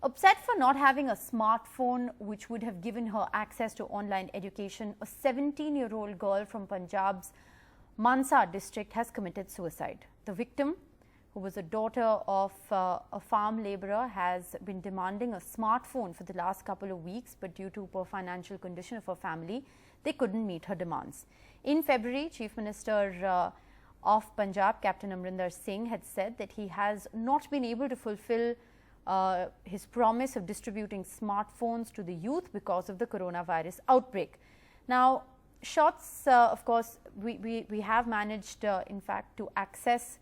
Upset for not having a smartphone which would have given her access to online education, a 17-year-old girl from Punjab's Mansa district has committed suicide. The victim, who was a daughter of a farm labourer, has been demanding a smartphone for the last couple of weeks, but due to poor financial condition of her family, they couldn't meet her demands. In February, Chief Minister of Punjab, Captain Amrinder Singh, had said that he has not been able to fulfill his promise of distributing smartphones to the youth because of the coronavirus outbreak. Now, shots, of course, we have managed, in fact, to access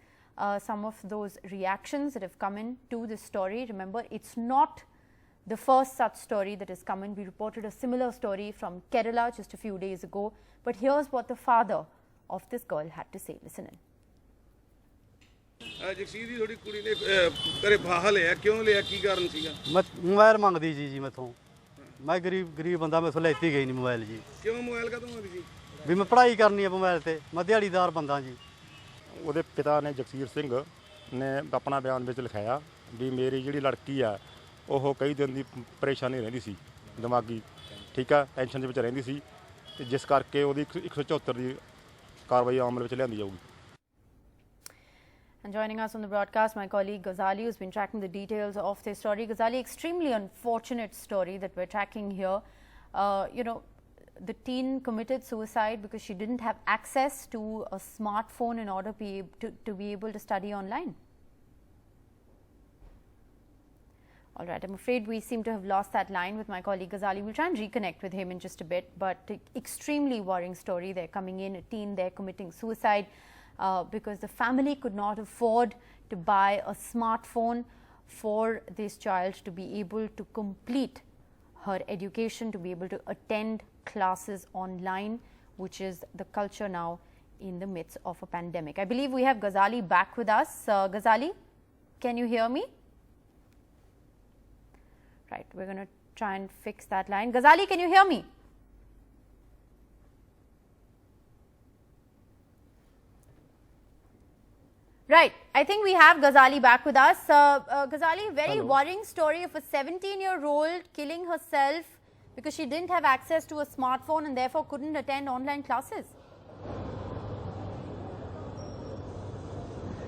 some of those reactions that have come in to this story. Remember, it's not the first such story that has come in. We reported a similar story from Kerala just a few days ago. But here's what the father of this girl had to say. Listen in. Jagsir ਦੀ ਥੋੜੀ ਕੁੜੀ ਨੇ ਘਰੇ ਫਾਹਾ ਲਿਆ ਕਿਉਂ ਲਿਆ ਕੀ ਕਾਰਨ ਸੀਗਾ ਮੋਬਾਈਲ ਮੰਗਦੀ ਜੀ ਮੈਥੋਂ ਮੈਂ ਗਰੀਬ ਬੰਦਾ ਮੈਥੋਂ ਲੈਤੀ ਗਈ ਨਹੀਂ ਮੋਬਾਈਲ ਜੀ ਕਿਉਂ ਮੋਬਾਈਲ ਕਦੋਂ ਮੰਗਦੀ ਸੀ ਵੀ ਮੈਂ ਪੜ੍ਹਾਈ ਕਰਨੀ ਹੈ ਮੋਬਾਈਲ ਤੇ ਮੈਂ ਦਿਹਾੜੀਦਾਰ ਬੰਦਾ ਜੀ ਉਹਦੇ ਪਿਤਾ ਨੇ ਜਗਸੀਰ ਸਿੰਘ ਨੇ ਆਪਣਾ ਬਿਆਨ ਵਿੱਚ ਲਿਖਾਇਆ ਵੀ ਮੇਰੀ ਜਿਹੜੀ ਲੜਕੀ ਆ ਉਹ ਕਈ ਦਿਨ ਦੀ ਪਰੇਸ਼ਾਨੀ ਰਹਿੰਦੀ ਸੀ ਦਿਮਾਗੀ ਠੀਕ ਆ ਟੈਨਸ਼ਨ ਦੇ ਵਿੱਚ ਰਹਿੰਦੀ ਸੀ ਤੇ ਜਿਸ ਕਰਕੇ ਉਹਦੀ 174 ਦੀ ਕਾਰਵਾਈ ਅਮਲ ਵਿੱਚ ਲਿਆਂਦੀ ਜਾਊਗੀ. And joining us on the broadcast, my colleague Ghazali, who's been tracking the details of this story. Ghazali, extremely unfortunate story that we're tracking here. The teen committed suicide because she didn't have access to a smartphone in order to be able to study online. All right, I'm afraid we seem to have lost that line with my colleague Ghazali. We'll try and reconnect with him in just a bit, but extremely worrying story. They're coming in, a teen there committing suicide. Because the family could not afford to buy a smartphone for this child to be able to complete her education, to be able to attend classes online, which is the culture now in the midst of a pandemic. I believe we have Ghazali back with us. Ghazali, can you hear me? Right, we're going to try and fix that line. Ghazali, can you hear me? Right, I think we have Ghazali back with us. Ghazali, very worrying story of a 17-year-old killing herself because she didn't have access to a smartphone and therefore couldn't attend online classes.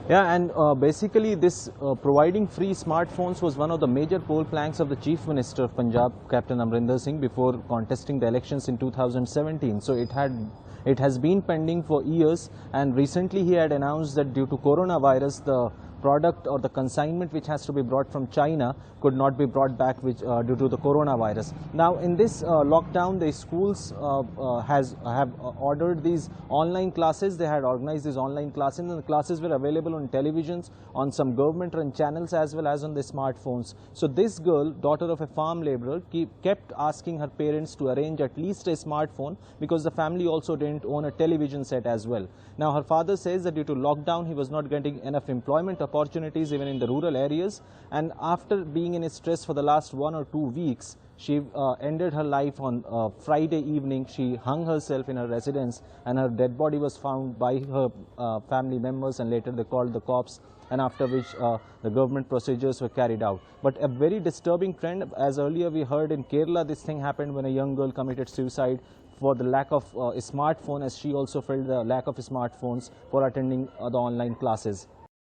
Yeah, and basically this providing free smartphones was one of the major poll planks of the Chief Minister of Punjab, Captain Amrinder Singh, before contesting the elections in 2017. So it has been pending for years, and recently he had announced that due to coronavirus, the product or the consignment which has to be brought from China could not be brought back due to the coronavirus. Now in this lockdown, the schools have ordered these online classes. They had organized these online classes, and the classes were available on televisions, on some government run channels, as well as on the smartphones. So this girl, daughter of a farm labourer, kept asking her parents to arrange at least a smartphone because the family also didn't own a television set as well. Now her father says that due to lockdown, he was not getting enough employment opportunities even in the rural areas, and after being in stress for the last 1 or 2 weeks, she ended her life on Friday evening. She hung herself in her residence, and her dead body was found by her family members, and later they called the cops, and after which the government procedures were carried out. But a very disturbing trend, as earlier we heard in Kerala, this thing happened when a young girl committed suicide for the lack of a smartphone, as she also felt the lack of smartphones for attending the online classes.